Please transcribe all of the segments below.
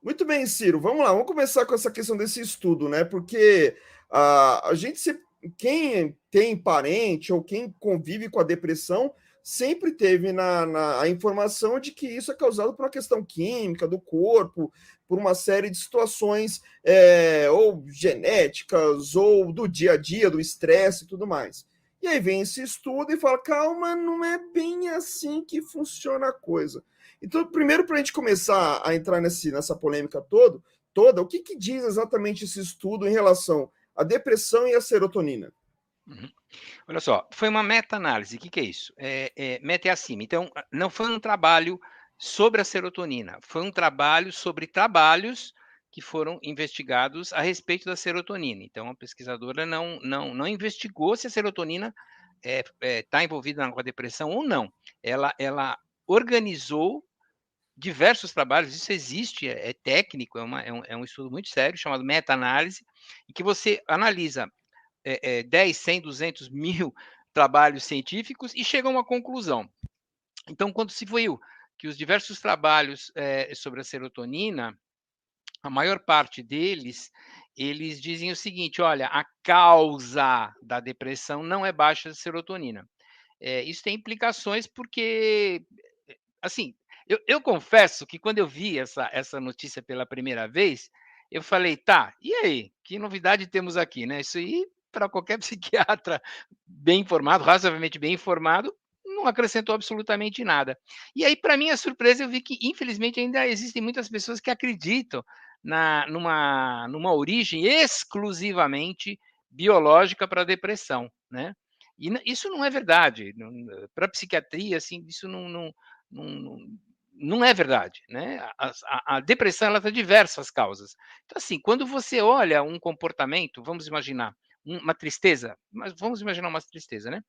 Muito bem, Ciro. Vamos lá, vamos começar com essa questão desse estudo, né? Porque a gente, quem tem parente ou quem convive com a depressão, sempre teve a informação de que isso é causado por uma questão química do corpo, por uma série de situações, ou genéticas, ou do dia a dia, do estresse e tudo mais. E aí vem esse estudo e fala: calma, não é bem assim que funciona a coisa. Então, primeiro, para a gente começar a entrar nessa polêmica toda, o que diz exatamente esse estudo em relação à depressão e à serotonina? Uhum. Olha só, foi uma meta-análise. O que que é isso? Meta é acima. Então, não foi um trabalho sobre a serotonina, foi um trabalho sobre trabalhos que foram investigados a respeito da serotonina. Então, a pesquisadora não investigou se a serotonina está envolvida com a depressão ou não. Ela organizou diversos trabalhos, isso existe, é técnico, é um estudo muito sério, chamado meta-análise, em que você analisa 10, 100, 200, 1000 trabalhos científicos e chega a uma conclusão. Então, quando se viu que os diversos trabalhos sobre a serotonina, a maior parte deles, eles dizem o seguinte: olha, a causa da depressão não é baixa serotonina. Isso tem implicações porque, assim, eu confesso que quando eu vi essa notícia pela primeira vez, eu falei: "Tá, e aí, que novidade temos aqui?", né. Isso aí, para qualquer psiquiatra bem informado, razoavelmente bem informado, não acrescentou absolutamente nada. E aí, para minha surpresa, eu vi que, infelizmente, ainda existem muitas pessoas que acreditam numa origem exclusivamente biológica para a depressão, né. E isso não é verdade. Para psiquiatria, assim, isso não, não é verdade, né? A depressão ela tem diversas causas. Então, assim, quando você olha um comportamento, vamos imaginar uma tristeza, mas vamos imaginar uma tristeza, né?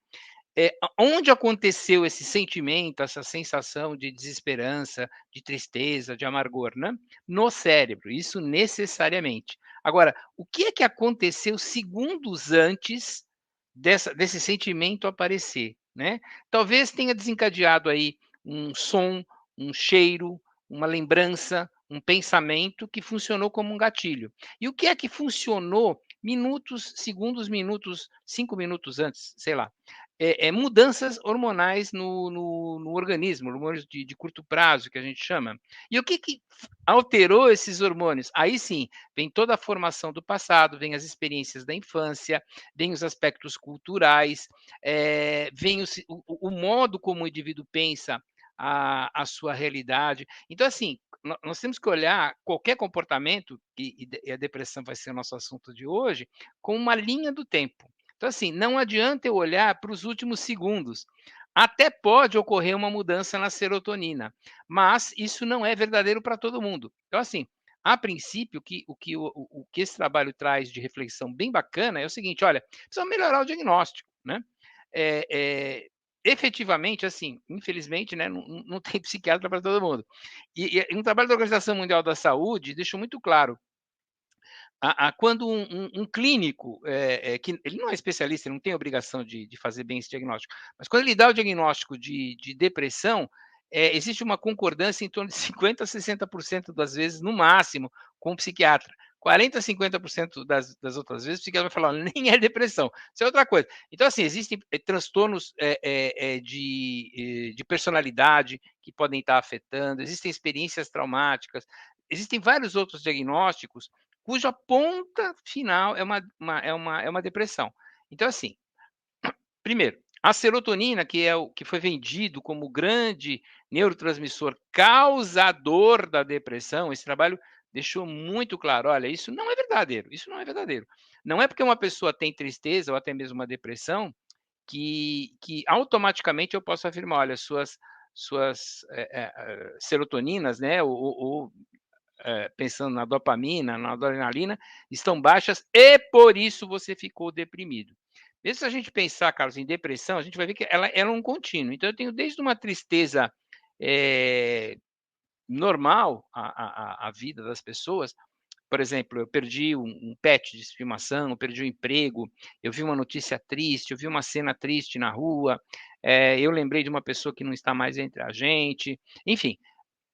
Onde aconteceu esse sentimento, essa sensação de desesperança, de tristeza, de amargor, né? No cérebro, isso necessariamente. Agora, o que é que aconteceu segundos antes desse sentimento aparecer, né? Talvez tenha desencadeado aí um som, um cheiro, uma lembrança, um pensamento que funcionou como um gatilho. E o que é que funcionou minutos, segundos, minutos, 5 minutos antes, sei lá? Mudanças hormonais no organismo, hormônios de curto prazo, que a gente chama. E o que alterou esses hormônios? Aí sim, vem toda a formação do passado, vem as experiências da infância, vem os aspectos culturais, vem o modo como o indivíduo pensa a sua realidade. Então, assim, nós temos que olhar qualquer comportamento, e a depressão vai ser o nosso assunto de hoje, com uma linha do tempo. Então, assim, não adianta eu olhar para os últimos segundos. Até pode ocorrer uma mudança na serotonina, mas isso não é verdadeiro para todo mundo. Então, assim, a princípio, o que esse trabalho traz de reflexão bem bacana é o seguinte: olha, precisa melhorar o diagnóstico, né? É, é, efetivamente, assim, infelizmente, né, não tem psiquiatra para todo mundo. E um trabalho da Organização Mundial da Saúde deixou muito claro quando um clínico, que ele não é especialista, ele não tem obrigação de fazer bem esse diagnóstico, mas quando ele dá o diagnóstico de depressão, existe uma concordância em torno de 50% a 60% das vezes, no máximo, com o psiquiatra. 40% a 50% das outras vezes, o psiquiatra vai falar: nem é depressão, isso é outra coisa. Então, assim, existem transtornos de personalidade que podem estar afetando, existem experiências traumáticas, existem vários outros diagnósticos cuja ponta final é uma depressão. Então, assim, primeiro, a serotonina, que foi vendido como o grande neurotransmissor causador da depressão, esse trabalho deixou muito claro: olha, isso não é verdadeiro, isso não é verdadeiro. Não é porque uma pessoa tem tristeza ou até mesmo uma depressão que automaticamente eu posso afirmar: olha, suas serotoninas, né, ou pensando na dopamina, na adrenalina, estão baixas e por isso você ficou deprimido. Mesmo se a gente pensar, Carlos, em depressão, a gente vai ver que ela é um contínuo. Então, eu tenho desde uma tristeza normal, a vida das pessoas. Por exemplo, eu perdi um pet de estimação, eu perdi o emprego, eu vi uma notícia triste, eu vi uma cena triste na rua, eu lembrei de uma pessoa que não está mais entre a gente, enfim,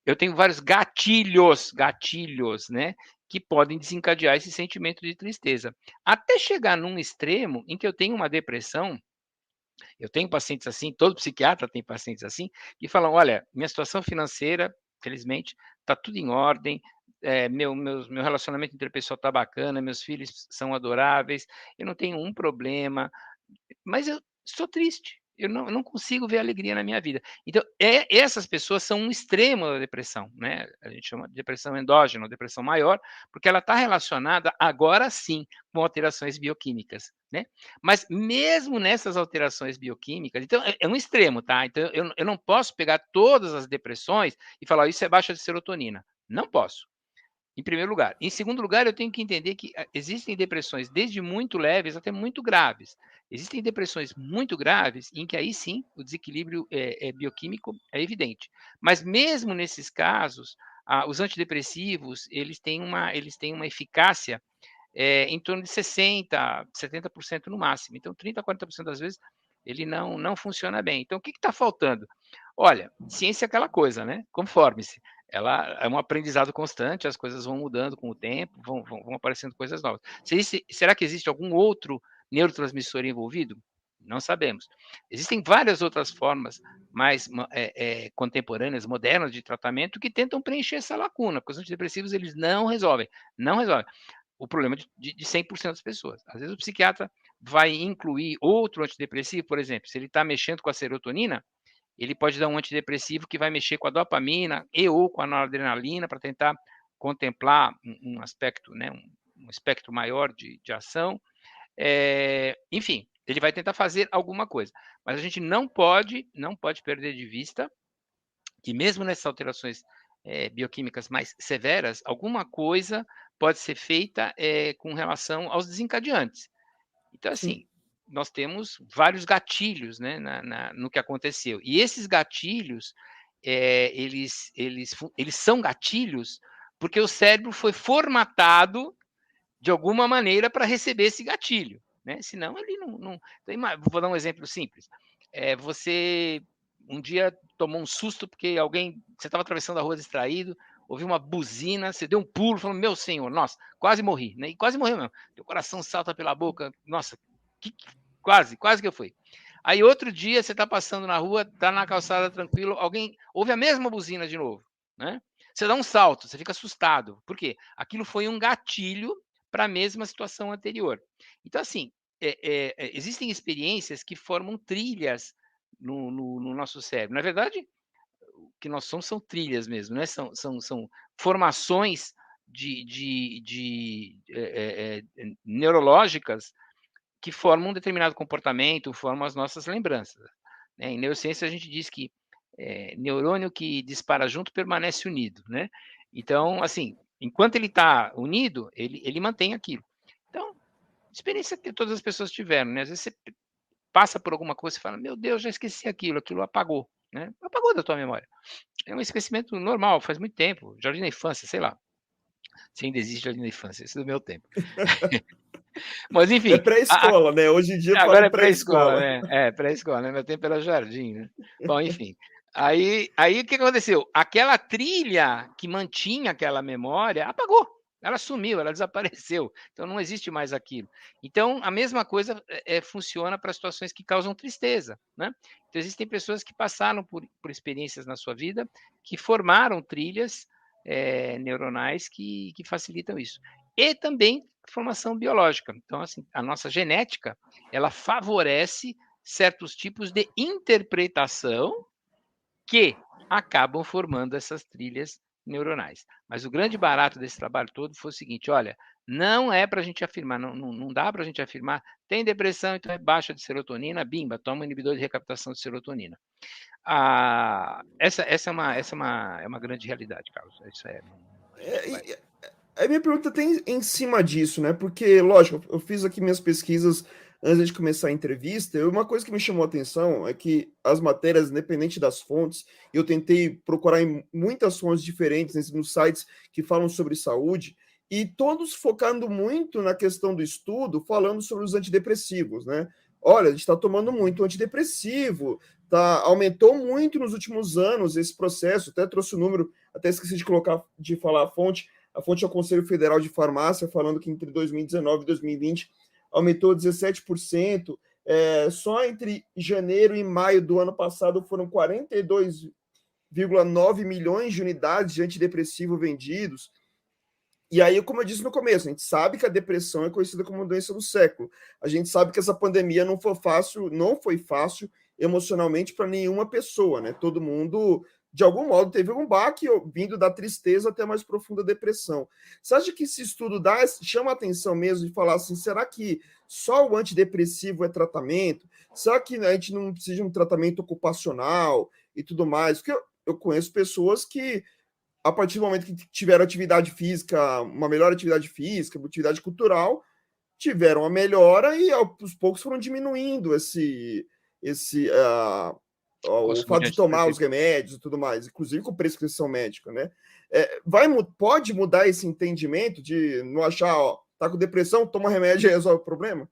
eu tenho vários gatilhos, né, que podem desencadear esse sentimento de tristeza. Até chegar num extremo em que eu tenho uma depressão. Eu tenho pacientes assim, todo psiquiatra tem pacientes assim, que falam: olha, minha situação financeira, felizmente, está tudo em ordem, meu relacionamento interpessoal está bacana, meus filhos são adoráveis, eu não tenho um problema, mas eu sou triste. Eu não consigo ver alegria na minha vida. Então, essas pessoas são um extremo da depressão, né? A gente chama de depressão endógena, depressão maior, porque ela está relacionada, agora sim, com alterações bioquímicas, né? Mas mesmo nessas alterações bioquímicas, então é um extremo, tá? Então, eu não posso pegar todas as depressões e falar, isso é baixa de serotonina. Não posso. Em primeiro lugar. Em segundo lugar, eu tenho que entender que existem depressões desde muito leves até muito graves. Existem depressões muito graves em que aí sim o desequilíbrio bioquímico é evidente. Mas mesmo nesses casos, os antidepressivos eles têm uma eficácia em torno de 60%, 70% no máximo. Então, 30%, 40% das vezes ele não funciona bem. Então, o que está faltando? Olha, ciência é aquela coisa, né? Conforme-se. Ela é um aprendizado constante, as coisas vão mudando com o tempo, vão aparecendo coisas novas. Será que existe algum outro neurotransmissor envolvido? Não sabemos. Existem várias outras formas mais contemporâneas, modernas de tratamento que tentam preencher essa lacuna, porque os antidepressivos eles não resolvem o problema de 100% das pessoas. Às vezes o psiquiatra vai incluir outro antidepressivo, por exemplo, se ele está mexendo com a serotonina, ele pode dar um antidepressivo que vai mexer com a dopamina e ou com a noradrenalina para tentar contemplar um aspecto, né, um espectro maior de ação. Enfim, ele vai tentar fazer alguma coisa. Mas a gente não pode perder de vista que mesmo nessas alterações bioquímicas mais severas, alguma coisa pode ser feita com relação aos desencadeantes. Então, Sim. assim, nós temos vários gatilhos, né, no que aconteceu. E esses gatilhos, eles são gatilhos porque o cérebro foi formatado de alguma maneira para receber esse gatilho, né? Senão ele não... Vou dar um exemplo simples. Você um dia tomou um susto porque você estava atravessando a rua distraído, ouviu uma buzina, você deu um pulo, falou, meu senhor, nossa, quase morri, né? E quase morreu mesmo. Teu coração salta pela boca, nossa, quase que eu fui. Aí outro dia você está passando na rua, está na calçada tranquilo, alguém ouve a mesma buzina de novo, né? Você dá um salto, você fica assustado. Por quê? Aquilo foi um gatilho para a mesma situação anterior. Então, assim, existem experiências que formam trilhas no nosso cérebro. Na verdade, o que nós somos são trilhas mesmo, né? São formações neurológicas que formam um determinado comportamento, formam as nossas lembranças. Né? Em neurociência, a gente diz que neurônio que dispara junto permanece unido. Né? Então, assim, enquanto ele está unido, ele mantém aquilo. Então, experiência que todas as pessoas tiveram. Né? Às vezes você passa por alguma coisa e fala, meu Deus, já esqueci aquilo apagou. Né? Apagou da tua memória. É um esquecimento normal, faz muito tempo, jardim da infância, sei lá. Se ainda existe jardim da infância, esse é do meu tempo. Mas, É enfim, pré-escola, né? Hoje em dia agora falam é pré-escola, pré-escola. né? Pré-escola, né? Meu tempo era jardim, né? Bom, enfim. Aí o que aconteceu? Aquela trilha que mantinha aquela memória apagou. Ela sumiu, ela desapareceu. Então não existe mais aquilo. Então a mesma coisa funciona para situações que causam tristeza, né? Então existem pessoas que passaram por experiências na sua vida que formaram trilhas neuronais que facilitam isso. E também formação biológica. Então, assim, a nossa genética ela favorece certos tipos de interpretação que acabam formando essas trilhas neuronais. Mas o grande barato desse trabalho todo foi o seguinte: olha, não é para a gente afirmar, não dá para a gente afirmar, tem depressão, então é baixa de serotonina, bimba, toma um inibidor de recaptação de serotonina. Essa é uma grande realidade, Carlos. Isso A minha pergunta tem em cima disso, né? Porque, lógico, eu fiz aqui minhas pesquisas antes de começar a entrevista, e uma coisa que me chamou a atenção é que as matérias, independente das fontes, eu tentei procurar em muitas fontes diferentes nos sites que falam sobre saúde, e todos focando muito na questão do estudo, falando sobre os antidepressivos, né? Olha, a gente está tomando muito antidepressivo, aumentou muito nos últimos anos esse processo, até trouxe o número, até esqueci de falar a fonte é o Conselho Federal de Farmácia, falando que entre 2019 e 2020 aumentou 17%, só entre janeiro e maio do ano passado foram 42,9 milhões de unidades de antidepressivo vendidos. E aí, como eu disse no começo, a gente sabe que a depressão é conhecida como doença do século. A gente sabe que essa pandemia não foi fácil emocionalmente para nenhuma pessoa, né? Todo mundo, de algum modo, teve um baque vindo da tristeza até a mais profunda depressão. Você acha que esse estudo chama a atenção mesmo de falar assim, será que só o antidepressivo é tratamento? Será que a gente não precisa de um tratamento ocupacional e tudo mais? Porque eu conheço pessoas que a partir do momento que tiveram atividade física, uma melhor atividade física, atividade cultural, tiveram a melhora e aos poucos foram diminuindo o fato de tomar os remédios e tudo mais, inclusive com prescrição médica, né? Pode mudar esse entendimento de não achar, tá com depressão, toma remédio e resolve o problema?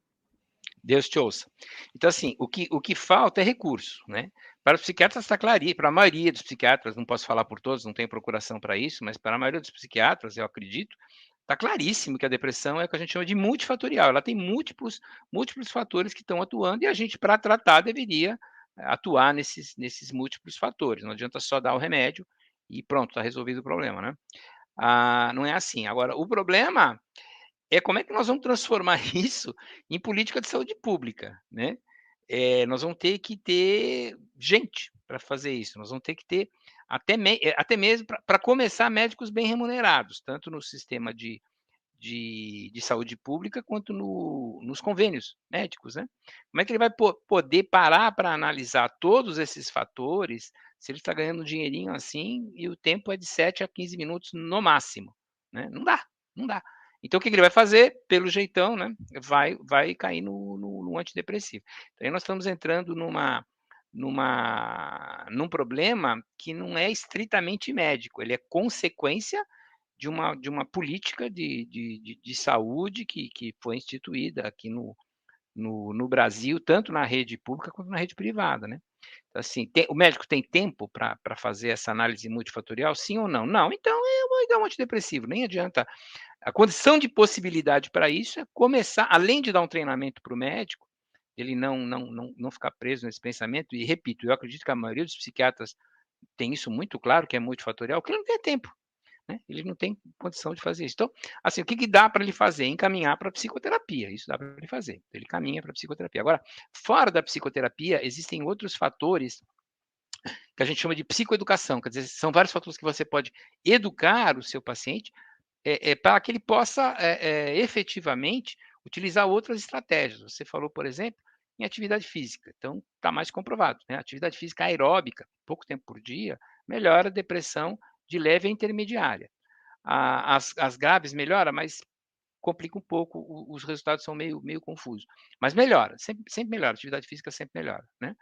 Deus te ouça. Então, assim, o que falta é recurso, né? Para os psiquiatras está clarinho, para a maioria dos psiquiatras, não posso falar por todos, não tenho procuração para isso, mas para a maioria dos psiquiatras, eu acredito, está claríssimo que a depressão é o que a gente chama de multifatorial. Ela tem múltiplos fatores que estão atuando e a gente, para tratar, deveria atuar nesses múltiplos fatores. Não adianta só dar o remédio e pronto, está resolvido o problema, né? Não é assim. Agora, o problema é como é que nós vamos transformar isso em política de saúde pública, né? Nós vamos ter que ter gente para fazer isso, nós vamos ter que ter até mesmo para começar médicos bem remunerados, tanto no sistema de saúde pública quanto nos convênios médicos, né? Como é que ele vai poder parar para analisar todos esses fatores se ele está ganhando um dinheirinho assim e o tempo é de 7 a 15 minutos no máximo, né? Não dá, não dá. Então, o que ele vai fazer? Pelo jeitão, né? Vai cair no antidepressivo. Então, aí nós estamos entrando num problema que não é estritamente médico, ele é consequência de uma política de saúde que foi instituída aqui no Brasil, tanto na rede pública quanto na rede privada, né? Então, assim, o médico tem tempo para fazer essa análise multifatorial, sim ou não? Não, então eu vou dar um antidepressivo, nem adianta. A condição de possibilidade para isso é começar, além de dar um treinamento para o médico, ele não ficar preso nesse pensamento, e repito, eu acredito que a maioria dos psiquiatras tem isso muito claro, que é multifatorial, que ele não tem tempo, né? Ele não tem condição de fazer isso. Então, assim, o que dá para ele fazer? Encaminhar para a psicoterapia, isso dá para ele fazer. Ele caminha para a psicoterapia. Agora, fora da psicoterapia, existem outros fatores que a gente chama de psicoeducação, quer dizer, são vários fatores que você pode educar o seu paciente para que ele possa efetivamente utilizar outras estratégias. Você falou, por exemplo, em atividade física. Então, está mais comprovado, né? Atividade física aeróbica, pouco tempo por dia, melhora a depressão de leve a intermediária. As graves melhora, mas complica um pouco, os resultados são meio confusos. Mas melhora, sempre melhora, atividade física sempre melhora, né?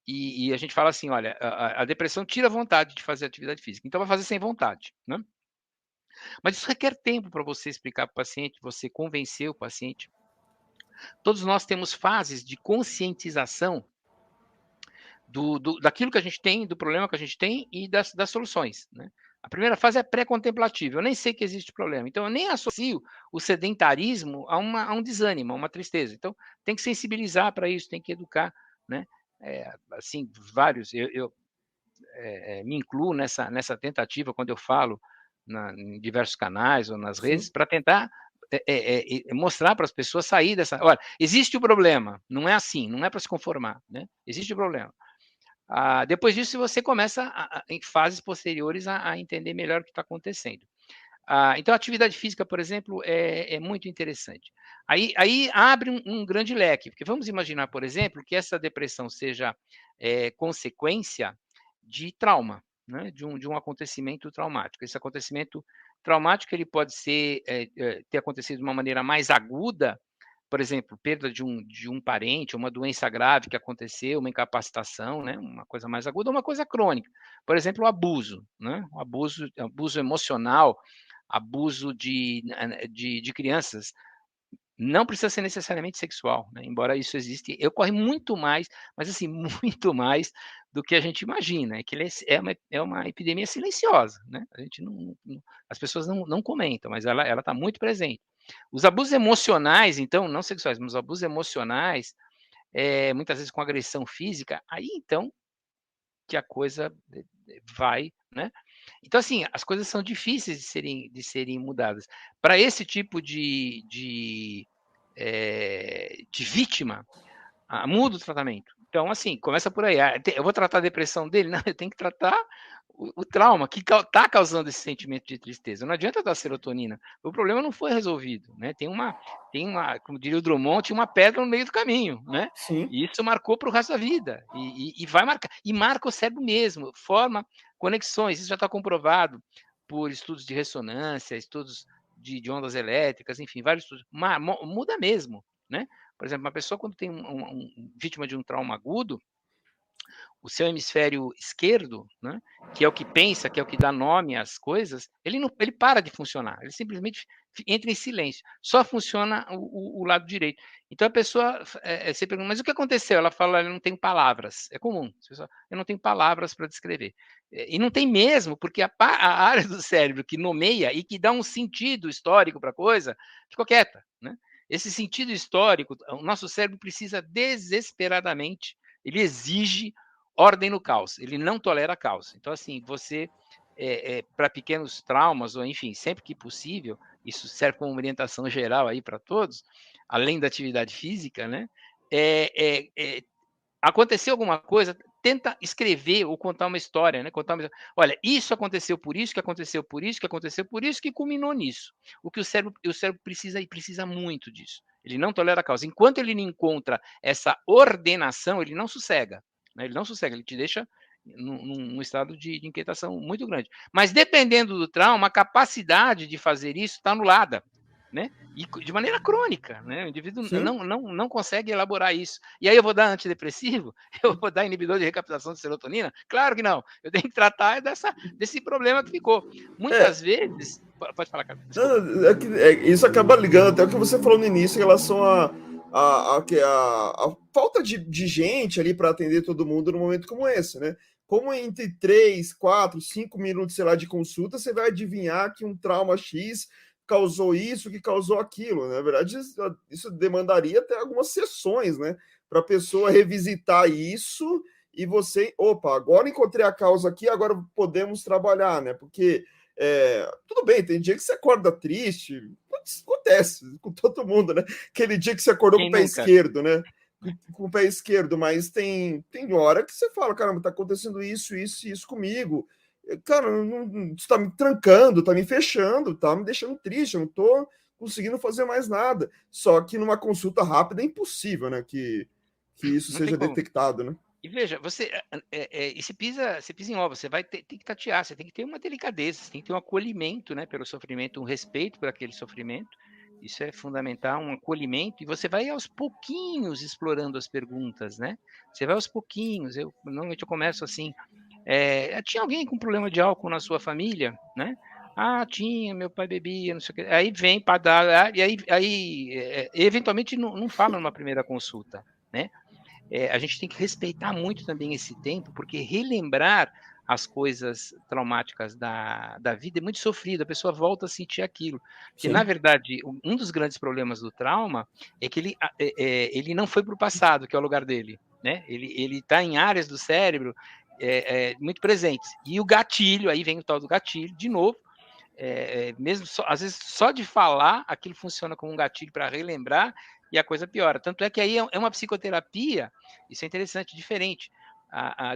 E a gente fala assim, olha, a depressão tira a vontade de fazer atividade física, então vai fazer sem vontade, né? Mas isso requer tempo para você explicar para o paciente, você convencer o paciente. Todos nós temos fases de conscientização daquilo que a gente tem, do problema que a gente tem e das soluções, né? A primeira fase é pré-contemplativa, eu nem sei que existe problema, então eu nem associo o sedentarismo a um desânimo, a uma tristeza. Então, tem que sensibilizar para isso, tem que educar, né? Assim, vários, eu me incluo nessa tentativa quando eu falo em diversos canais ou nas redes, para tentar mostrar para as pessoas sair dessa. Olha, existe o problema, não é assim, não é para se conformar, né? Existe o problema. Depois disso, você começa em fases posteriores a entender melhor o que está acontecendo. Então, a atividade física, por exemplo, é muito interessante. Aí abre um grande leque, porque vamos imaginar, por exemplo, que essa depressão seja consequência de trauma, né? de um acontecimento traumático. Esse acontecimento traumático ele pode ter acontecido de uma maneira mais aguda, por exemplo, perda de um parente, uma doença grave que aconteceu, uma incapacitação, né? Uma coisa mais aguda, ou uma coisa crônica. Por exemplo, o abuso, né? O abuso emocional, abuso de crianças Não precisa ser necessariamente sexual, né? Embora isso existe, ocorre muito mais, mas assim, muito mais do que a gente imagina. É que ele é uma epidemia silenciosa, né? A gente as pessoas não comentam, mas ela está muito presente. Os abusos emocionais, então, não sexuais, mas os abusos emocionais, muitas vezes com agressão física, aí então que a coisa vai, né? Então, assim, as coisas são difíceis de serem mudadas. Para esse tipo de vítima, muda o tratamento. Então, assim, começa por aí. Eu vou tratar a depressão dele? Não, eu tenho que tratar o trauma que está causando esse sentimento de tristeza. Não adianta dar serotonina. O problema não foi resolvido, né? Tem uma, como diria o Drummond, tinha uma pedra no meio do caminho, né? Sim. E isso marcou para o resto da vida. E vai marcar. E marca o cérebro mesmo, forma conexões. Isso já está comprovado por estudos de ressonância, estudos de ondas elétricas, enfim, vários estudos. Muda mesmo, né? Por exemplo, uma pessoa quando tem vítima de um trauma agudo, o seu hemisfério esquerdo, né, que é o que pensa, que é o que dá nome às coisas, ele para de funcionar, ele simplesmente entra em silêncio, só funciona o lado direito. Então a pessoa, você pergunta, mas o que aconteceu? Ela fala, eu não tenho palavras, é comum, eu não tenho palavras para descrever. E não tem mesmo, porque a área do cérebro que nomeia e que dá um sentido histórico para a coisa, ficou quieta, né? Esse sentido histórico, o nosso cérebro precisa desesperadamente, ele exige ordem no caos, ele não tolera caos. Então, assim, você, para pequenos traumas, ou enfim, sempre que possível, isso serve como orientação geral aí para todos, além da atividade física, né? Aconteceu alguma coisa, tenta escrever ou contar uma história, né? Olha, isso aconteceu por isso, que aconteceu por isso, que aconteceu por isso, que culminou nisso. O que o cérebro precisa e precisa muito disso. Ele não tolera a causa. Enquanto ele não encontra essa ordenação, ele não sossega. Né? Ele não sossega, ele te deixa num estado de inquietação muito grande. Mas dependendo do trauma, a capacidade de fazer isso está anulada, né? E de maneira crônica, né? O indivíduo Sim. não consegue elaborar isso. E aí eu vou dar antidepressivo? Eu vou dar inibidor de recaptação de serotonina? Claro que não. Eu tenho que tratar desse problema que ficou. É, Muitas vezes. Pode falar, cara. Desculpa. isso acaba ligando até o que você falou no início em relação a falta de gente ali para atender todo mundo num momento como esse, né? Como entre 3, 4, 5 minutos, sei lá, de consulta, você vai adivinhar que um trauma X causou isso, que causou aquilo. Né? Na verdade, isso demandaria até algumas sessões, né? Para a pessoa revisitar isso e você, opa, agora encontrei a causa aqui, agora podemos trabalhar, né? Porque tudo bem, tem dia que você acorda triste, acontece com todo mundo, né? Aquele dia que você acordou com Quem o pé nunca? esquerdo, né? Com o pé esquerdo, mas tem hora que você fala, caramba, tá acontecendo isso, isso e isso comigo. Cara, isso tá me trancando, tá me fechando, tá me deixando triste, eu não tô conseguindo fazer mais nada. Só que numa consulta rápida é impossível, né? Que isso Não tem seja como. detectado, né? E veja, e você pisa em ovos, você tem que tatear, você tem que ter uma delicadeza, você tem que ter um acolhimento, né, pelo sofrimento, um respeito por aquele sofrimento. Isso é fundamental, um acolhimento, e você vai aos pouquinhos explorando as perguntas, né? Você vai aos pouquinhos. Normalmente eu começo assim, tinha alguém com problema de álcool na sua família, né? Ah, tinha, meu pai bebia, não sei o quê. Aí vem para dar, e aí eventualmente não fala numa primeira consulta, né? A gente tem que respeitar muito também esse tempo, porque relembrar as coisas traumáticas da vida é muito sofrido, a pessoa volta a sentir aquilo. Porque, na Sim. verdade, um dos grandes problemas do trauma é que ele não foi para o passado, que é o lugar dele. Né? Ele está em áreas do cérebro muito presentes. E o gatilho, aí vem o tal do gatilho, de novo, mesmo às vezes só de falar, aquilo funciona como um gatilho para relembrar e a coisa piora. Tanto é que aí é uma psicoterapia, isso é interessante, diferente.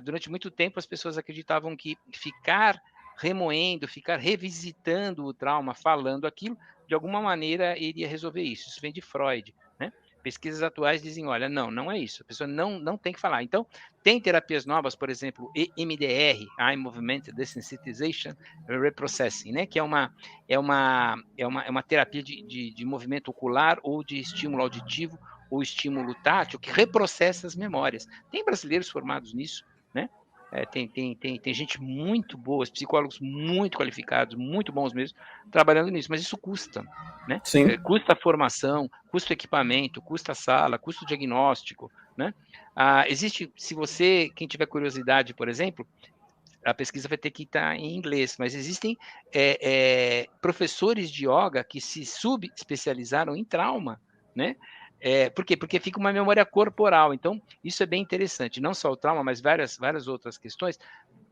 Durante muito tempo as pessoas acreditavam que ficar remoendo, ficar revisitando o trauma, falando aquilo, de alguma maneira iria resolver isso. Isso vem de Freud, né? Pesquisas atuais dizem, olha, não é isso. A pessoa não tem que falar. Então, tem terapias novas, por exemplo, EMDR, Eye Movement Desensitization Reprocessing, né? Que é uma terapia de movimento ocular ou de estímulo auditivo ou estímulo tátil que reprocessa as memórias. Tem brasileiros formados nisso, né? Tem gente muito boa, psicólogos muito qualificados, muito bons mesmo, trabalhando nisso, mas isso custa, né? Sim. Custa a formação, custa o equipamento, custa a sala, custa o diagnóstico, né? Existe, quem tiver curiosidade, por exemplo, a pesquisa vai ter que estar em inglês, mas existem professores de yoga que se subespecializaram em trauma, né? Por quê? Porque fica uma memória corporal. Então, isso é bem interessante. Não só o trauma, mas várias outras questões.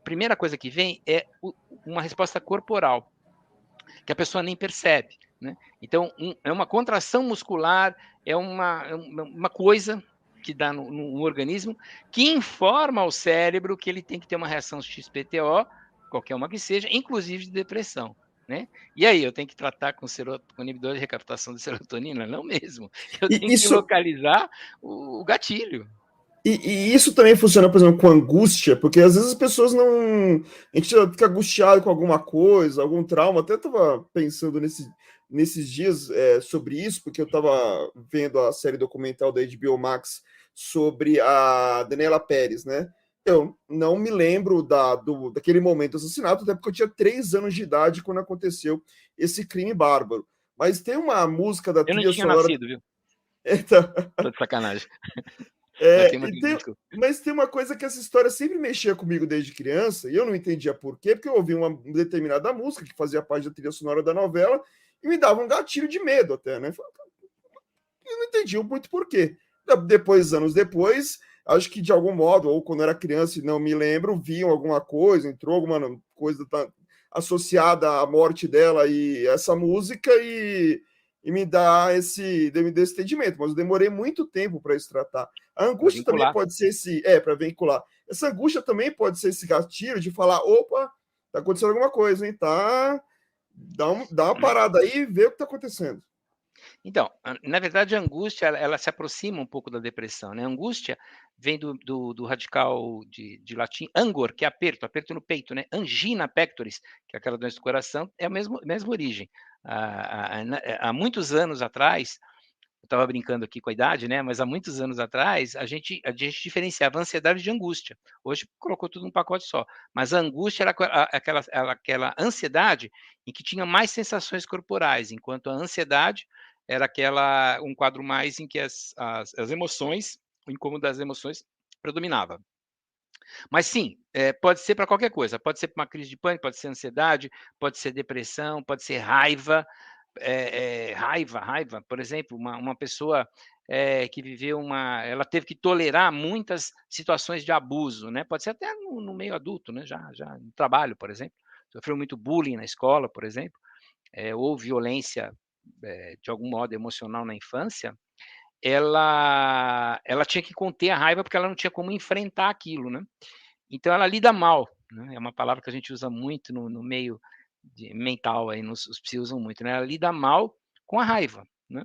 Primeira coisa que vem é uma resposta corporal, que a pessoa nem percebe, né? Então, é uma contração muscular, é uma coisa que dá no organismo, que informa ao cérebro que ele tem que ter uma reação XPTO, qualquer uma que seja, inclusive de depressão, né? E aí, eu tenho que tratar com inibidor de recaptação de serotonina? Não mesmo. Eu E tenho que isso, localizar o gatilho. e isso também funciona, por exemplo, com angústia, porque às vezes as pessoas não. A gente fica angustiado com alguma coisa, algum trauma. Até estava pensando nesses dias sobre isso, porque eu estava vendo a série documental da HBO Max sobre a Daniela Pérez, né? Eu não me lembro daquele momento do assassinato, até porque eu tinha 3 anos de idade quando aconteceu esse crime bárbaro. Mas tem uma música da Eu não trilha tinha sonora. nascido, viu? Então, Tô de sacanagem. Mas É, tem e tem- desculpa. mas tem uma coisa que essa história sempre mexia comigo desde criança, e eu não entendia por quê, porque eu ouvi uma determinada música que fazia parte da trilha sonora da novela e me dava um gatilho de medo até, né? Eu não entendi muito por quê. Depois, anos depois, acho que de algum modo, ou quando eu era criança e não me lembro, viam alguma coisa, entrou alguma coisa associada à morte dela e essa música e me dá esse entendimento, mas eu demorei muito tempo para isso tratar. A Para angústia também vincular. pode ser para vincular. Essa angústia também pode ser esse gatilho de falar, opa, tá acontecendo alguma coisa, hein? Dá uma parada aí e vê o que tá acontecendo. Então, na verdade, a angústia ela se aproxima um pouco da depressão, né? A angústia vem do radical de latim angor, que é aperto no peito, né? Angina pectoris, que é aquela doença do coração, é a mesma origem. Há muitos anos atrás, eu estava brincando aqui com a idade, né? Mas há muitos anos atrás, a gente diferenciava ansiedade de angústia. Hoje colocou tudo num pacote só. Mas a angústia era aquela ansiedade em que tinha mais sensações corporais, enquanto a ansiedade era um quadro mais em que as emoções, o incômodo das emoções predominava. Mas sim, pode ser para qualquer coisa. Pode ser para uma crise de pânico, pode ser ansiedade, pode ser depressão, pode ser raiva, raiva, por exemplo, uma pessoa que viveu ela teve que tolerar muitas situações de abuso, né? Pode ser até no meio adulto, né? Já no trabalho, por exemplo, sofreu muito bullying na escola, por exemplo, ou violência de algum modo emocional na infância. Ela tinha que conter a raiva porque ela não tinha como enfrentar aquilo, né? Então ela lida mal, né? É uma palavra que a gente usa muito no meio mental, aí os psi usam muito, né? Ela lida mal com a raiva, né?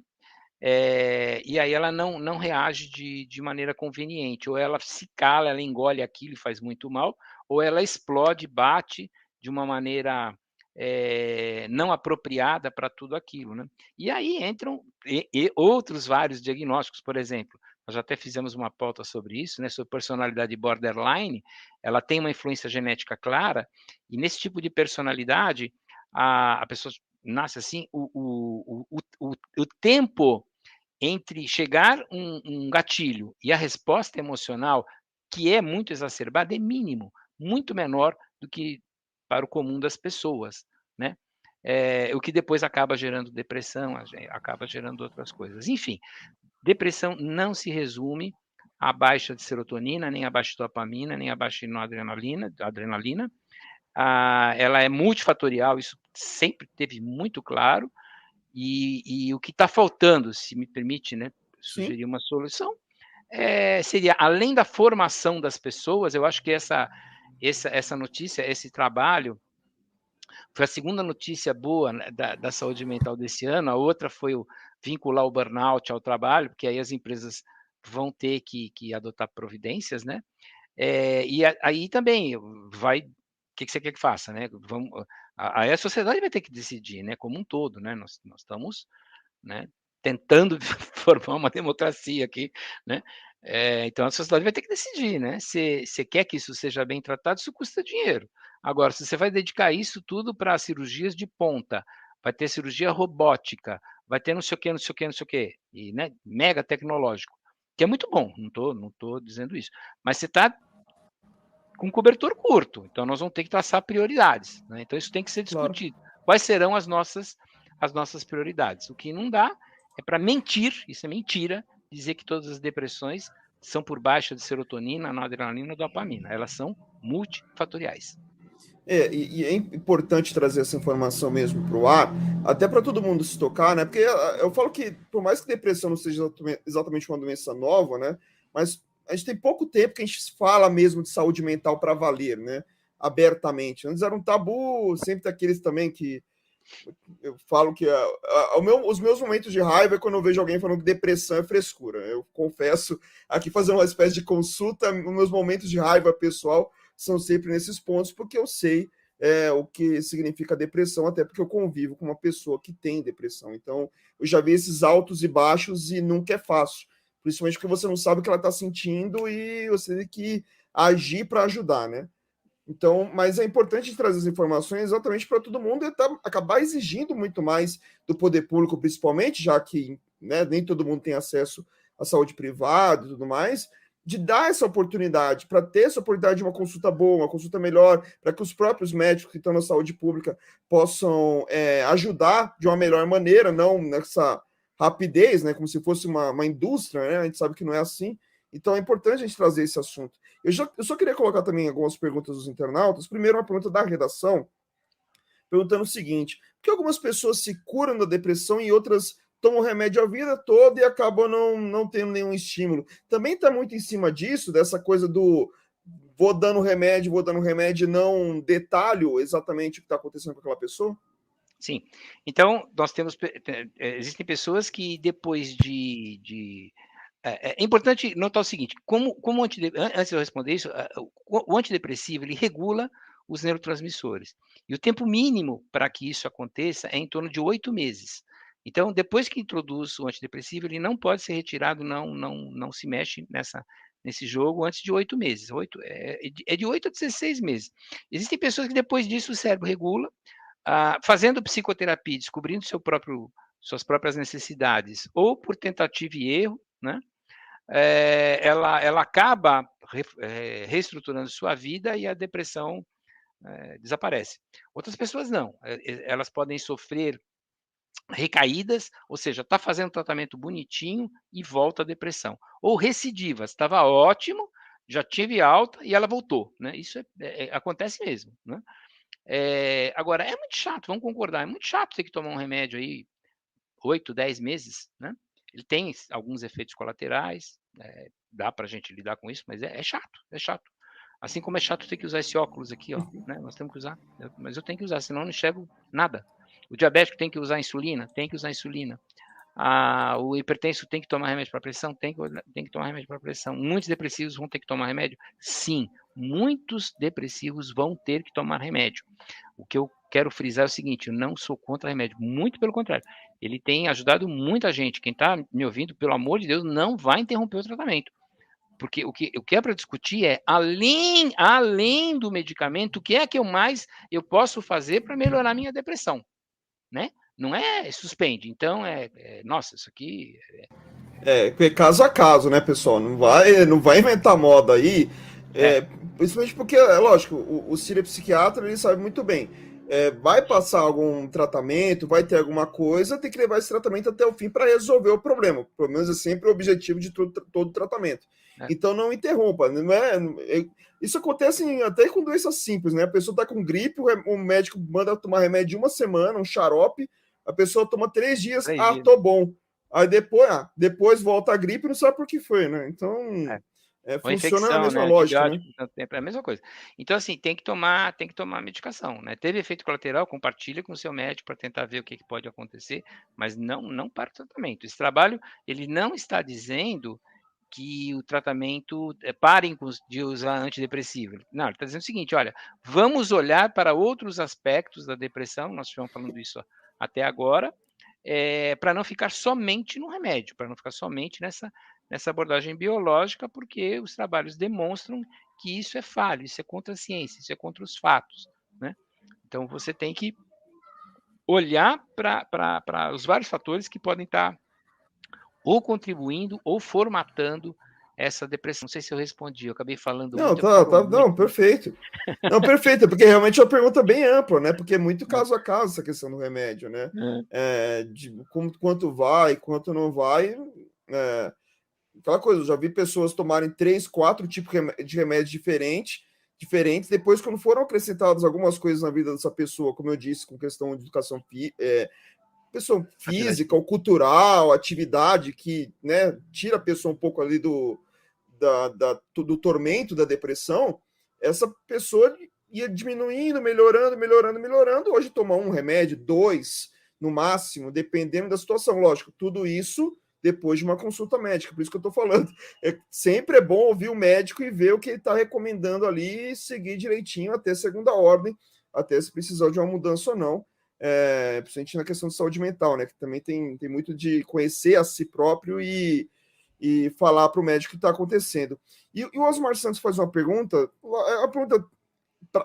E aí ela não reage de maneira conveniente, ou ela se cala, ela engole aquilo e faz muito mal, ou ela explode, bate de uma maneira não apropriada para tudo aquilo, né? E aí entram outros vários diagnósticos, por exemplo, nós já até fizemos uma pauta sobre isso, né? Sobre personalidade borderline, ela tem uma influência genética clara, e nesse tipo de personalidade, a pessoa nasce assim, o tempo entre chegar um gatilho e a resposta emocional, que é muito exacerbada, é mínimo, muito menor do que para o comum das pessoas, né? O que depois acaba gerando depressão, acaba gerando outras coisas. Enfim, depressão não se resume à baixa de serotonina, nem à baixa de dopamina, nem à baixa de adrenalina. Ela é multifatorial, isso sempre teve muito claro, e o que está faltando, se me permite, né, Sim. sugerir uma solução, seria, além da formação das pessoas, eu acho que essa notícia, esse trabalho, foi a segunda notícia boa, né, da saúde mental desse ano. A outra foi vincular o burnout ao trabalho, porque aí as empresas vão ter que adotar providências, né? E aí também vai. O que você quer que faça, né? Aí a sociedade vai ter que decidir, né? Como um todo, né? Nós estamos, né, tentando formar uma democracia aqui, né? Então a sociedade vai ter que decidir, né? Se quer que isso seja bem tratado, isso custa dinheiro. Agora, se você vai dedicar isso tudo para cirurgias de ponta, vai ter cirurgia robótica, vai ter não sei o quê, não sei o quê, não sei o quê, e, né, mega tecnológico, que é muito bom, não tô dizendo isso. Mas você está com cobertor curto, então nós vamos ter que traçar prioridades, né? Então isso tem que ser Claro. discutido. Quais serão as nossas prioridades? O que não dá é para mentir, isso é mentira, dizer que todas as depressões são por baixa de serotonina, noradrenalina ou dopamina. Elas são multifatoriais. E é importante trazer essa informação mesmo para o ar, até para todo mundo se tocar, né? Porque eu falo que, por mais que depressão não seja exatamente uma doença nova, né? Mas a gente tem pouco tempo que a gente fala mesmo de saúde mental para valer, né? Abertamente. Antes era um tabu, sempre tem aqueles também que eu falo que os meus momentos de raiva é quando eu vejo alguém falando que depressão é frescura. Eu confesso, aqui fazer uma espécie de consulta, os meus momentos de raiva pessoal são sempre nesses pontos, porque eu sei o que significa depressão, até porque eu convivo com uma pessoa que tem depressão. Então, eu já vi esses altos e baixos e nunca é fácil. Principalmente porque você não sabe o que ela está sentindo e você tem que agir para ajudar, né? Então, mas é importante trazer as informações exatamente para todo mundo e acabar exigindo muito mais do poder público, principalmente, já que, né, nem todo mundo tem acesso à saúde privada e tudo mais, de dar essa oportunidade, para ter essa oportunidade de uma consulta boa, uma consulta melhor, para que os próprios médicos que estão na saúde pública possam ajudar de uma melhor maneira, não nessa rapidez, né, como se fosse uma indústria, né, a gente sabe que não é assim. Então é importante a gente trazer esse assunto. Eu só queria colocar também algumas perguntas dos internautas. Primeiro, uma pergunta da redação, perguntando o seguinte: por que algumas pessoas se curam da depressão e outras tomam remédio a vida toda e acabam não tendo nenhum estímulo? Também está muito em cima disso, dessa coisa do vou dando remédio, não detalho exatamente o que está acontecendo com aquela pessoa? Sim. Então, nós temos. Existem pessoas que depois é importante notar o seguinte: antes de eu responder isso, o antidepressivo ele regula os neurotransmissores. E o tempo mínimo para que isso aconteça é em torno de 8 meses. Então, depois que introduz o antidepressivo, ele não pode ser retirado, não se mexe nesse jogo antes de 8 meses. É de 8 a 16 meses. Existem pessoas que depois disso o cérebro regula, fazendo psicoterapia, descobrindo suas próprias necessidades, ou por tentativa e erro, né? Ela acaba reestruturando sua vida e a depressão desaparece. Outras pessoas não, elas podem sofrer recaídas, ou seja, está fazendo tratamento bonitinho e volta a depressão. Ou recidivas, estava ótimo, já tive alta e ela voltou, né? Isso acontece mesmo, né? Agora, é muito chato, vamos concordar, é muito chato ter que tomar um remédio aí 8, 10 meses, né? Ele tem alguns efeitos colaterais, dá para a gente lidar com isso, mas é chato, é chato. Assim como é chato ter que usar esse óculos aqui, ó, né? Nós temos que usar, mas eu tenho que usar, senão eu não enxergo nada. O diabético tem que usar insulina, tem que usar insulina. O hipertenso tem que tomar remédio para pressão, tem que tomar remédio para pressão. Muitos depressivos vão ter que tomar remédio? Sim, muitos depressivos vão ter que tomar remédio. O que eu quero frisar é o seguinte: eu não sou contra remédio, muito pelo contrário. Ele tem ajudado muita gente. Quem está me ouvindo, pelo amor de Deus, não vai interromper o tratamento. Porque o que é para discutir é, além do medicamento, o que é que eu posso fazer para melhorar minha depressão, né? Não é suspende. Então, nossa, isso aqui... É caso a caso, né, pessoal? Não vai inventar moda aí, É, principalmente porque, é lógico, o Ciro é psiquiatra, ele sabe muito bem. Vai passar algum tratamento, vai ter alguma coisa, tem que levar esse tratamento até o fim para resolver o problema. Pelo menos é sempre o objetivo de todo tratamento. é, Então não interrompa. Isso acontece até com doenças simples, né? A pessoa está com gripe, o médico manda tomar remédio de uma semana, um xarope, a pessoa toma 3 dias, 3 dias. tô bom. Aí depois volta a gripe e não sabe por que foi, né? Então, Ou funciona a infecção, mesma né? lógica, né? Antibiótico, tanto tempo, é a mesma coisa. Então, assim, tem que tomar medicação, né? Teve efeito colateral, compartilha com o seu médico para tentar ver o que pode acontecer, mas não para o tratamento. Esse trabalho, ele não está dizendo que o tratamento parem de usar antidepressivo. Não, ele está dizendo o seguinte: olha, vamos olhar para outros aspectos da depressão, nós estivemos falando isso até agora, para não ficar somente no remédio, para não ficar somente nessa abordagem biológica, porque os trabalhos demonstram que isso é falho, isso é contra a ciência, isso é contra os fatos, né? Então, você tem que olhar para os vários fatores que podem estar ou contribuindo ou formatando essa depressão. Não sei se eu respondi, eu acabei falando Não, muito, é porque falou muito, não, né? perfeito. Não, perfeito, porque realmente é uma pergunta bem ampla, né? Porque é muito caso a caso essa questão do remédio, né? De quanto vai, quanto não vai. Aquela coisa, eu já vi pessoas tomarem 3, 4 tipos de remédios diferentes, depois, quando foram acrescentadas algumas coisas na vida dessa pessoa, como eu disse, com questão de educação pessoa física ou cultural, atividade que, né, tira a pessoa um pouco ali do tormento da depressão, essa pessoa ia diminuindo, melhorando. Hoje, tomar um remédio, 2 no máximo, dependendo da situação. Lógico, tudo isso depois de uma consulta médica, por isso que eu estou falando. Sempre é bom ouvir o médico e ver o que ele está recomendando ali e seguir direitinho até segunda ordem, até se precisar de uma mudança ou não. Principalmente na questão de saúde mental, né? Que também tem muito de conhecer a si próprio e falar para o médico o que está acontecendo. E o Osmar Santos faz uma pergunta, a pergunta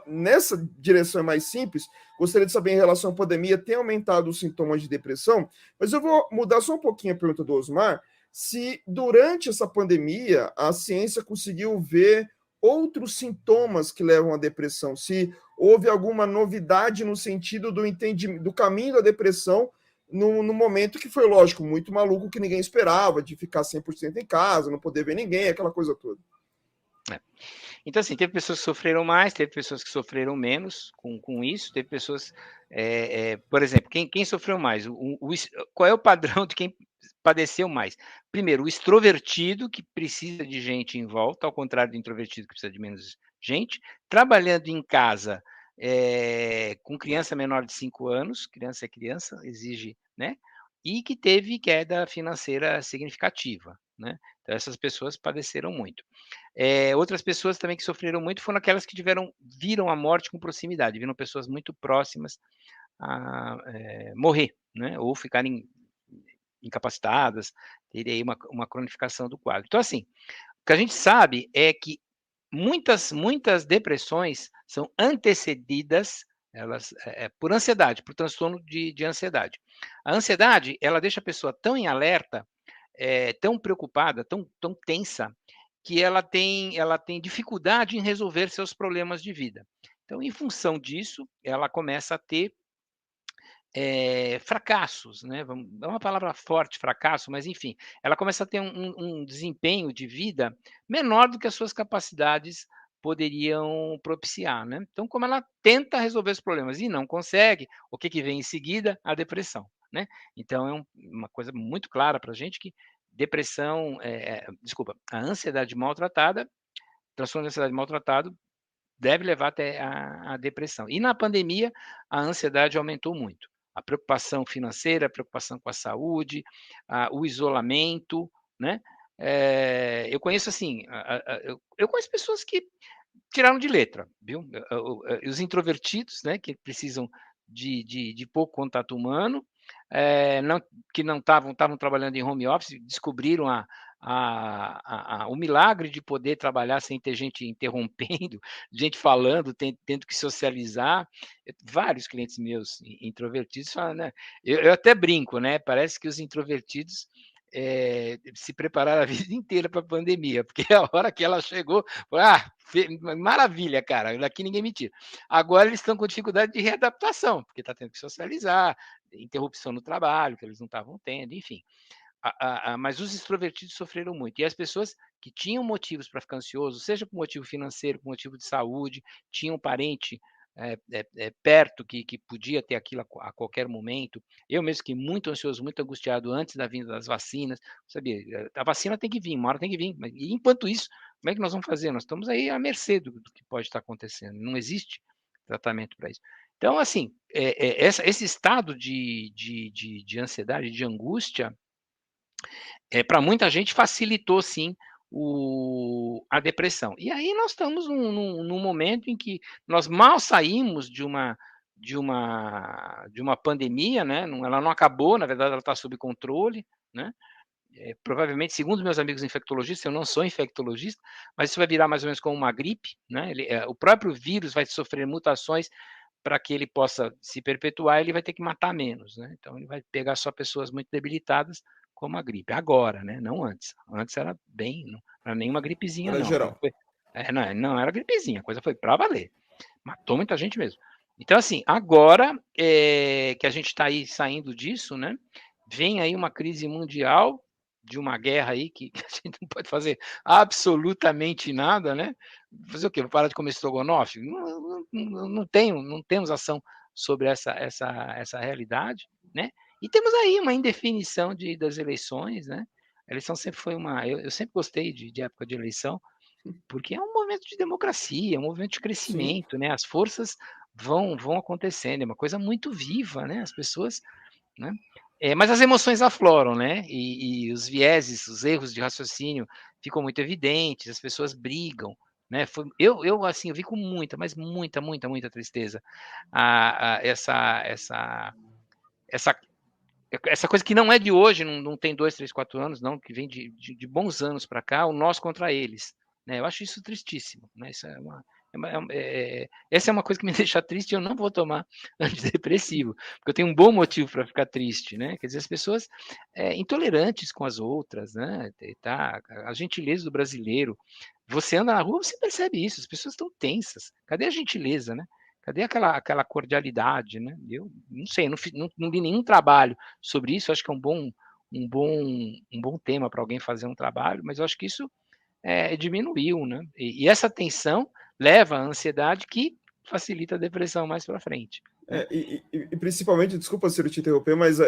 nessa direção é mais simples. Gostaria de saber, em relação à pandemia, tem aumentado os sintomas de depressão? Mas eu vou mudar só um pouquinho a pergunta do Osmar, se durante essa pandemia a ciência conseguiu ver outros sintomas que levam à depressão, se houve alguma novidade no sentido do entendimento do caminho da depressão no momento que foi, lógico, muito maluco, que ninguém esperava, de ficar 100% em casa, não poder ver ninguém, aquela coisa toda. Então, assim, teve pessoas que sofreram mais, teve pessoas que sofreram menos com isso, teve pessoas, por exemplo, quem sofreu mais? Qual é o padrão de quem padeceu mais? Primeiro, o extrovertido, que precisa de gente em volta, ao contrário do introvertido, que precisa de menos gente, trabalhando em casa, com criança menor de 5 anos, criança é criança, exige, né? E que teve queda financeira significativa, né? Então, essas pessoas padeceram muito. Outras pessoas também que sofreram muito foram aquelas que viram a morte com proximidade, viram pessoas muito próximas a morrer, né? Ou ficarem incapacitadas, terem aí uma cronificação do quadro. Então, assim, o que a gente sabe é que muitas depressões são antecedidas por ansiedade, por transtorno de ansiedade. A ansiedade, ela deixa a pessoa tão em alerta, tão preocupada, tão tensa, que ela tem dificuldade em resolver seus problemas de vida. Então, em função disso, ela começa a ter fracassos, né? É uma palavra forte, fracasso, mas enfim, ela começa a ter um desempenho de vida menor do que as suas capacidades poderiam propiciar, né? Então, como ela tenta resolver os problemas e não consegue, o que vem em seguida? A depressão, né? Então, é uma coisa muito clara para a gente que depressão, desculpa, a ansiedade maltratada, transtorno de ansiedade maltratado deve levar até a depressão. E na pandemia, a ansiedade aumentou muito. A preocupação financeira, a preocupação com a saúde, o isolamento, né? Eu conheço assim, eu conheço pessoas que tiraram de letra, viu? Os introvertidos, né, que precisam de pouco contato humano, que não estavam trabalhando em home office, descobriram o milagre de poder trabalhar sem ter gente interrompendo, gente falando, tendo que socializar. Vários clientes meus introvertidos falam, né? Eu até brinco, né? Parece que os introvertidos se prepararam a vida inteira para a pandemia, porque a hora que ela chegou, maravilha, cara, daqui ninguém me tira. Agora eles estão com dificuldade de readaptação, porque está tendo que socializar, interrupção no trabalho, que eles não estavam tendo, enfim. Mas os extrovertidos sofreram muito. E as pessoas que tinham motivos para ficar ansioso, seja por motivo financeiro, por motivo de saúde, tinham um parente perto que podia ter aquilo a qualquer momento. Eu mesmo fiquei muito ansioso, muito angustiado antes da vinda das vacinas. Sabia, a vacina tem que vir, uma hora tem que vir. E enquanto isso, como é que nós vamos fazer? Nós estamos aí à mercê do que pode estar acontecendo. Não existe tratamento para isso. Então, assim, esse estado de ansiedade, de angústia, para muita gente facilitou sim a depressão. E aí nós estamos num momento em que nós mal saímos de uma pandemia, né? Ela não acabou, na verdade ela está sob controle, né? provavelmente, segundo meus amigos infectologistas, eu não sou infectologista, mas isso vai virar mais ou menos como uma gripe, né? O próprio vírus vai sofrer mutações para que ele possa se perpetuar, ele vai ter que matar menos, né? Então ele vai pegar só pessoas muito debilitadas, como a gripe. Agora, né? Não antes. Antes era bem, não era nenhuma gripezinha, Era não. A geral. coisa foi, não era gripezinha, a coisa foi para valer. Matou muita gente mesmo. Então, assim, agora que a gente está aí saindo disso, né? Vem aí uma crise mundial de uma guerra aí que a gente não pode fazer absolutamente nada, né? Fazer o quê? Vou parar de comer estrogonofe? Não temos ação sobre essa realidade, né? E temos aí uma indefinição das eleições, né? A eleição sempre foi eu sempre gostei de época de eleição, porque é um movimento de democracia, é um movimento de Sim. crescimento, né? As forças vão acontecendo, é uma coisa muito viva, né? As pessoas, né? Mas as emoções afloram, né? E os vieses, os erros de raciocínio ficam muito evidentes, as pessoas brigam, né? Eu assim, eu vi com muita, mas muita tristeza essa essa coisa que não é de hoje, não tem 2, 3, 4 anos, não, que vem de bons anos para cá, o nós contra eles. Né? Eu acho isso tristíssimo. Né? Isso essa é uma coisa que me deixa triste e eu não vou tomar antidepressivo, porque eu tenho um bom motivo para ficar triste. Né? Quer dizer, as pessoas intolerantes com as outras, né? Tá? A gentileza do brasileiro. Você anda na rua, você percebe isso, as pessoas estão tensas. Cadê a gentileza, né? Cadê aquela cordialidade, né? Eu não sei, não li nenhum trabalho sobre isso, acho que é um bom tema para alguém fazer um trabalho, mas eu acho que isso diminuiu, né? E essa tensão leva à ansiedade que facilita a depressão mais para frente. Né? E principalmente, desculpa se eu te interromper, mas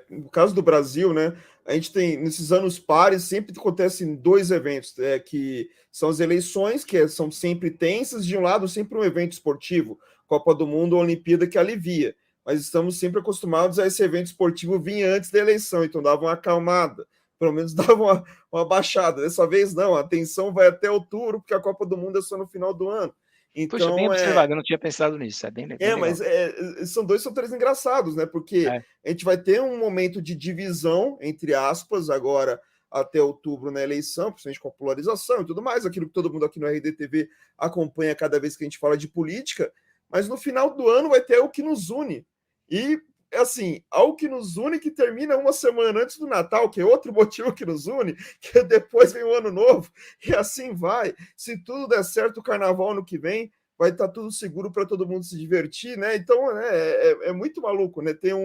no caso do Brasil, né, a gente tem, nesses anos pares, sempre acontecem dois eventos, que são as eleições, que são sempre tensas, de um lado sempre um evento esportivo, Copa do Mundo ou Olimpíada, que alivia, mas estamos sempre acostumados a esse evento esportivo vir antes da eleição, então dava uma acalmada, pelo menos dava uma baixada. Dessa vez não, a tensão vai até outubro, porque a Copa do Mundo é só no final do ano. Puxa, bem Então, observado, eu não tinha pensado nisso, é bem legal. mas são dois fatores engraçados, né? Porque a gente vai ter um momento de divisão, entre aspas, agora até outubro na eleição, principalmente com a polarização e tudo mais, aquilo que todo mundo aqui no RDTV acompanha cada vez que a gente fala de política, mas no final do ano vai ter o que nos une. E, assim, algo que nos une que termina uma semana antes do Natal, que é outro motivo que nos une, que depois vem o Ano Novo, e assim vai. Se tudo der certo, o Carnaval no que vem vai estar tudo seguro para todo mundo se divertir, né? Então é muito maluco, né? Ter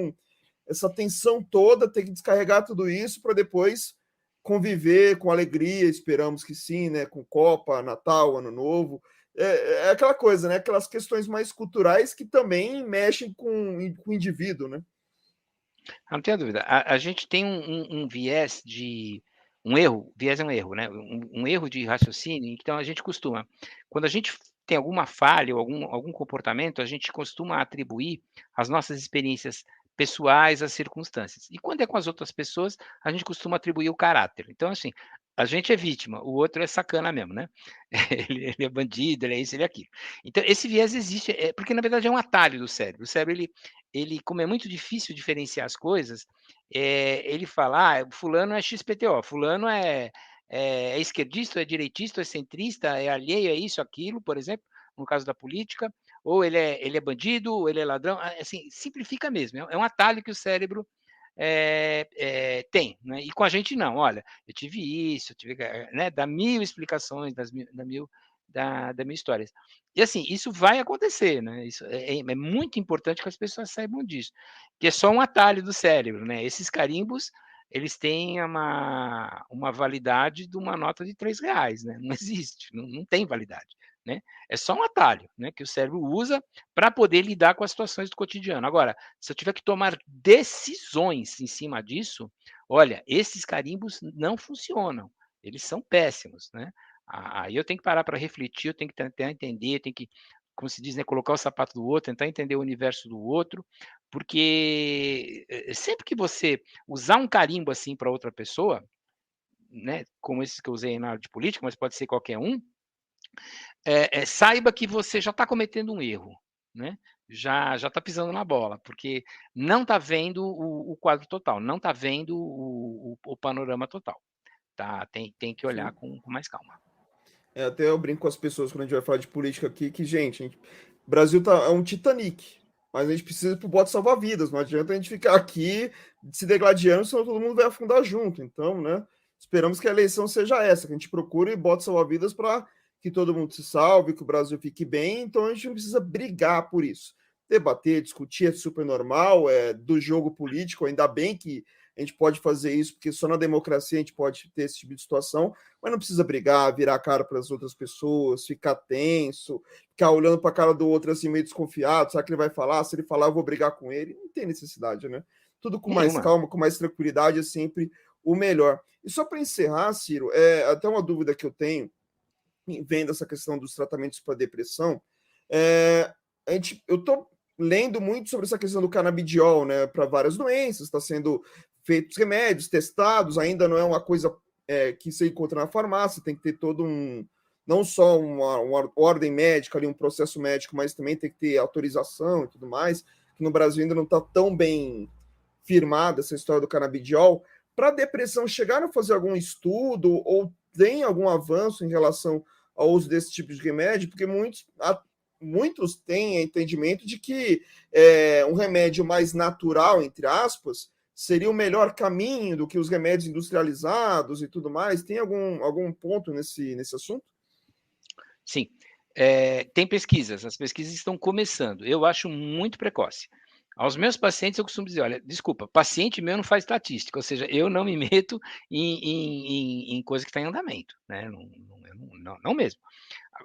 essa tensão toda, ter que descarregar tudo isso para depois conviver com alegria, esperamos que sim, né? Com Copa, Natal, Ano Novo. É aquela coisa, né? Aquelas questões mais culturais que também mexem com o indivíduo, né? Não tenho dúvida. A gente tem um viés um erro, viés é um erro, né? Um erro de raciocínio, então a gente costuma, quando a gente tem alguma falha ou algum comportamento, a gente costuma atribuir as nossas experiências pessoais às circunstâncias. E quando é com as outras pessoas, a gente costuma atribuir o caráter. Então, assim, a gente é vítima, o outro é sacana mesmo, né? Ele é bandido, ele é isso, ele é aquilo. Então, esse viés existe, porque na verdade é um atalho do cérebro. O cérebro, como é muito difícil diferenciar as coisas, ele fala, fulano é XPTO, fulano é esquerdista, é direitista, é centrista, é alheio, é isso, aquilo, por exemplo, no caso da política, ou ele é bandido, ou ele é ladrão, assim, simplifica mesmo, é um atalho que o cérebro tem, né? E com a gente não, olha, eu tive isso, eu tive, né, dá mil explicações, da minha história. E assim, isso vai acontecer, né? Isso é muito importante que as pessoas saibam disso, que é só um atalho do cérebro, né? Esses carimbos, eles têm uma validade de uma nota de R$ 3, né? Não existe, não tem validade, né? É só um atalho, né? Que o cérebro usa para poder lidar com as situações do cotidiano. Agora, se eu tiver que tomar decisões em cima disso, olha, esses carimbos não funcionam, eles são péssimos, né? Aí eu tenho que parar para refletir, eu tenho que tentar entender, eu tenho que, como se diz, né, colocar o sapato do outro, tentar entender o universo do outro, porque sempre que você usar um carimbo assim para outra pessoa, né, como esses que eu usei na área de política, mas pode ser qualquer um, saiba que você já está cometendo um erro, né? já está pisando na bola, porque não está vendo o quadro total, não está vendo o panorama total. Tá? Tem que olhar Sim. com mais calma. Até eu brinco com as pessoas quando a gente vai falar de política aqui, que, gente, o Brasil é um Titanic, mas a gente precisa pro bote salvar vidas, não adianta a gente ficar aqui se degladiando, senão todo mundo vai afundar junto. Então, né, esperamos que a eleição seja essa, que a gente procure bote salvar vidas para que todo mundo se salve, que o Brasil fique bem, então a gente não precisa brigar por isso. Debater, discutir é super normal, é do jogo político, ainda bem que a gente pode fazer isso, porque só na democracia a gente pode ter esse tipo de situação, mas não precisa brigar, virar a cara para as outras pessoas, ficar tenso, ficar olhando para a cara do outro assim meio desconfiado, sabe o que ele vai falar? Se ele falar, eu vou brigar com ele. Não tem necessidade, né? Tudo com mais Nenhuma. calma, com mais tranquilidade é sempre o melhor. E só para encerrar, Ciro, até uma dúvida que eu tenho, vendo essa questão dos tratamentos para depressão, eu estou lendo muito sobre essa questão do canabidiol, né, para várias doenças, está sendo feitos remédios, testados, ainda não é uma coisa que você encontra na farmácia, tem que ter todo não só uma ordem médica, ali, um processo médico, mas também tem que ter autorização e tudo mais, que no Brasil ainda não está tão bem firmada essa história do canabidiol. Para depressão, chegaram a fazer algum estudo ou tem algum avanço em relação ao uso desse tipo de remédio? Porque muitos têm entendimento de que um remédio mais natural, entre aspas, seria o melhor caminho do que os remédios industrializados e tudo mais. Tem algum ponto nesse assunto? Sim. Tem pesquisas, as pesquisas estão começando. Eu acho muito precoce. Aos meus pacientes, eu costumo dizer: olha, desculpa, paciente meu não faz estatística, ou seja, eu não me meto em coisa que está em andamento, né? Não mesmo.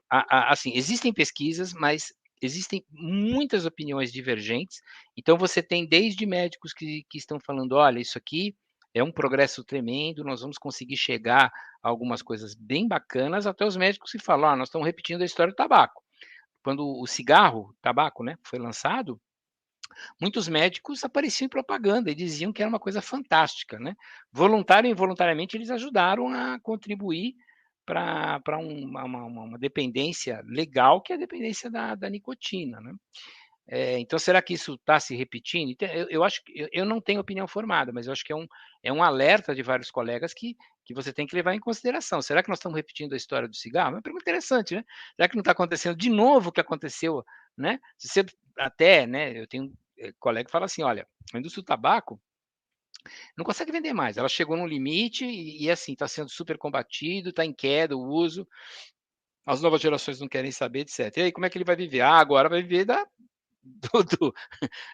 Assim, existem pesquisas, mas existem muitas opiniões divergentes. Então, você tem desde médicos que estão falando: olha, isso aqui é um progresso tremendo, nós vamos conseguir chegar a algumas coisas bem bacanas, até os médicos que falam: nós estamos repetindo a história do tabaco. Quando o cigarro, tabaco, né, foi lançado, muitos médicos apareciam em propaganda e diziam que era uma coisa fantástica, né? Voluntário e involuntariamente, eles ajudaram a contribuir para uma dependência legal, que é a dependência da nicotina, né? Então, será que isso está se repetindo? Então, eu acho que eu não tenho opinião formada, mas eu acho que é um alerta de vários colegas que você tem que levar em consideração. Será que nós estamos repetindo a história do cigarro? É uma pergunta interessante, né? Será que não está acontecendo de novo o que aconteceu, né? Se você até, né? Eu tenho colega que fala assim: olha, a indústria do tabaco não consegue vender mais. Ela chegou num limite e assim está sendo super combatido, está em queda o uso. As novas gerações não querem saber, etc. E aí, como é que ele vai viver? Agora vai viver do, do,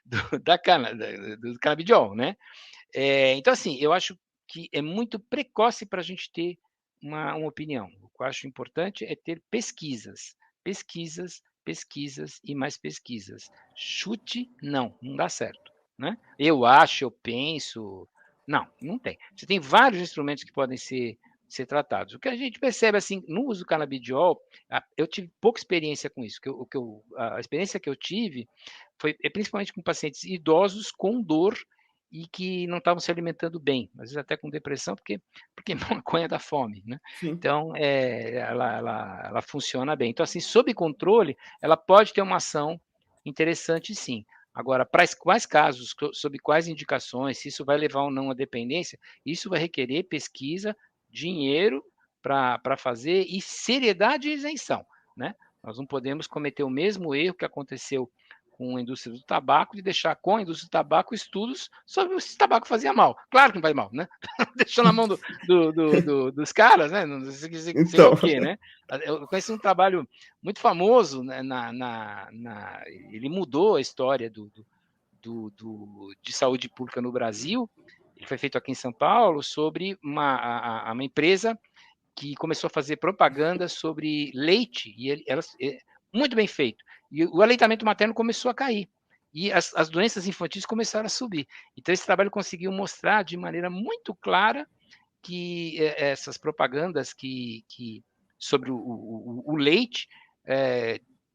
do canabidiol, né? Então, assim, eu acho que é muito precoce para a gente ter uma opinião. O que eu acho importante é ter pesquisas, pesquisas, pesquisas e mais pesquisas. Chute, não dá certo, né? Eu acho, eu penso, não tem. Você tem vários instrumentos que podem ser tratados. O que a gente percebe, assim, no uso do canabidiol, eu tive pouca experiência com isso. A experiência que eu tive foi principalmente com pacientes idosos com dor e que não estavam se alimentando bem, às vezes até com depressão, porque maconha dá fome, né? Sim. Então, ela funciona bem. Então, assim, sob controle, ela pode ter uma ação interessante, sim. Agora, para quais casos, sob quais indicações, se isso vai levar ou não à dependência, isso vai requerer pesquisa, dinheiro para fazer e seriedade e isenção, né? Nós não podemos cometer o mesmo erro que aconteceu com a indústria do tabaco, de deixar com a indústria do tabaco estudos sobre se o tabaco fazia mal. Claro que não faz mal, né? Deixou na mão dos caras, né? Não sei Então, o quê, né? Eu conheci um trabalho muito famoso, né? Ele mudou a história de saúde pública no Brasil. Ele foi feito aqui em São Paulo sobre uma empresa que começou a fazer propaganda sobre leite, e muito bem feito. E o aleitamento materno começou a cair. E as doenças infantis começaram a subir. Então, esse trabalho conseguiu mostrar de maneira muito clara que essas propagandas sobre o leite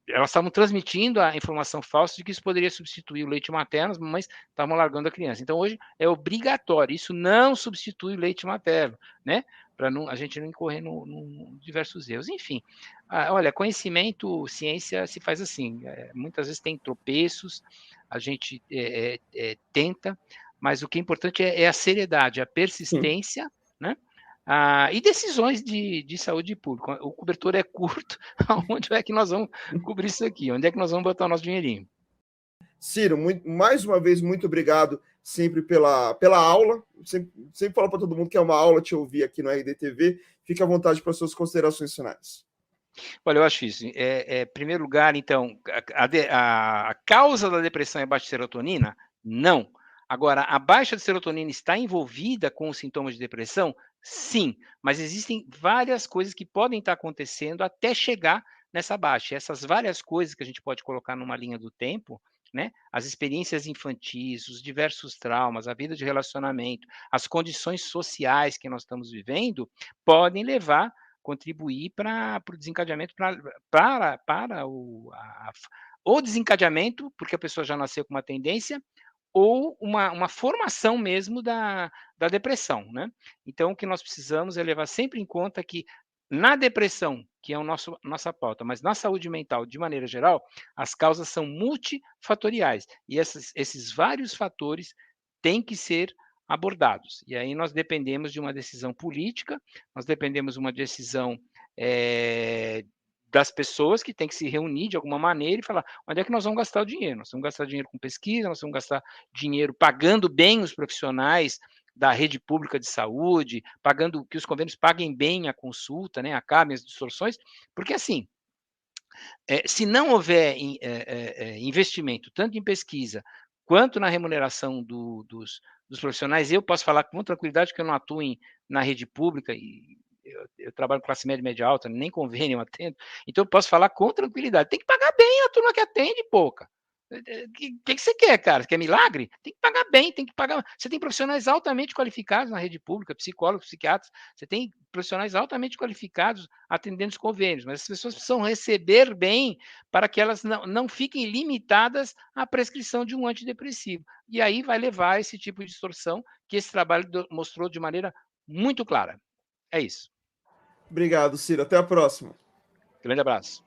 elas estavam transmitindo a informação falsa de que isso poderia substituir o leite materno, mas estavam largando a criança. Então, hoje é obrigatório, isso não substitui o leite materno, né? Para a gente não incorrer em diversos erros. Enfim, olha, conhecimento, ciência se faz assim, muitas vezes tem tropeços, a gente tenta, mas o que é importante é a seriedade, a persistência, né? E decisões de saúde pública. O cobertor é curto, onde é que nós vamos cobrir isso aqui? Onde é que nós vamos botar o nosso dinheirinho? Ciro, mais uma vez, muito obrigado sempre pela aula. Sempre falo para todo mundo que é uma aula te ouvir aqui no RDTV. Fique à vontade para suas considerações finais. Olha, eu acho isso. Em primeiro lugar, então, a causa da depressão é baixa de serotonina? Não. Agora, a baixa de serotonina está envolvida com os sintomas de depressão? Sim, mas existem várias coisas que podem estar acontecendo até chegar nessa baixa. Essas várias coisas que a gente pode colocar numa linha do tempo, né? As experiências infantis, os diversos traumas, a vida de relacionamento, as condições sociais que nós estamos vivendo, podem contribuir para o desencadeamento, para o desencadeamento, porque a pessoa já nasceu com uma tendência, ou uma formação mesmo da depressão, né? Então, o que nós precisamos é levar sempre em conta que na depressão, que é nossa pauta, mas na saúde mental, de maneira geral, as causas são multifatoriais. E esses vários fatores têm que ser abordados. E aí nós dependemos de uma decisão política, nós dependemos de uma decisão das pessoas que têm que se reunir de alguma maneira e falar onde é que nós vamos gastar o dinheiro. Nós vamos gastar dinheiro com pesquisa, nós vamos gastar dinheiro pagando bem os profissionais da rede pública de saúde, pagando que os convênios paguem bem a consulta, né, acabem as distorções, porque assim, se não houver investimento tanto em pesquisa quanto na remuneração dos profissionais, eu posso falar com tranquilidade que eu não atuo na rede pública e eu trabalho com classe média, média alta, nem convênio eu atendo, então eu posso falar com tranquilidade. Tem que pagar bem a turma que atende, pouca. O que você quer, cara? Você quer milagre? Tem que pagar bem, tem que pagar. Você tem profissionais altamente qualificados na rede pública, psicólogos, psiquiatras, você tem profissionais altamente qualificados atendendo os convênios, mas as pessoas precisam receber bem para que elas não fiquem limitadas à prescrição de um antidepressivo. E aí vai levar a esse tipo de distorção que esse trabalho mostrou de maneira muito clara. É isso. Obrigado, Ciro. Até a próxima. Grande abraço.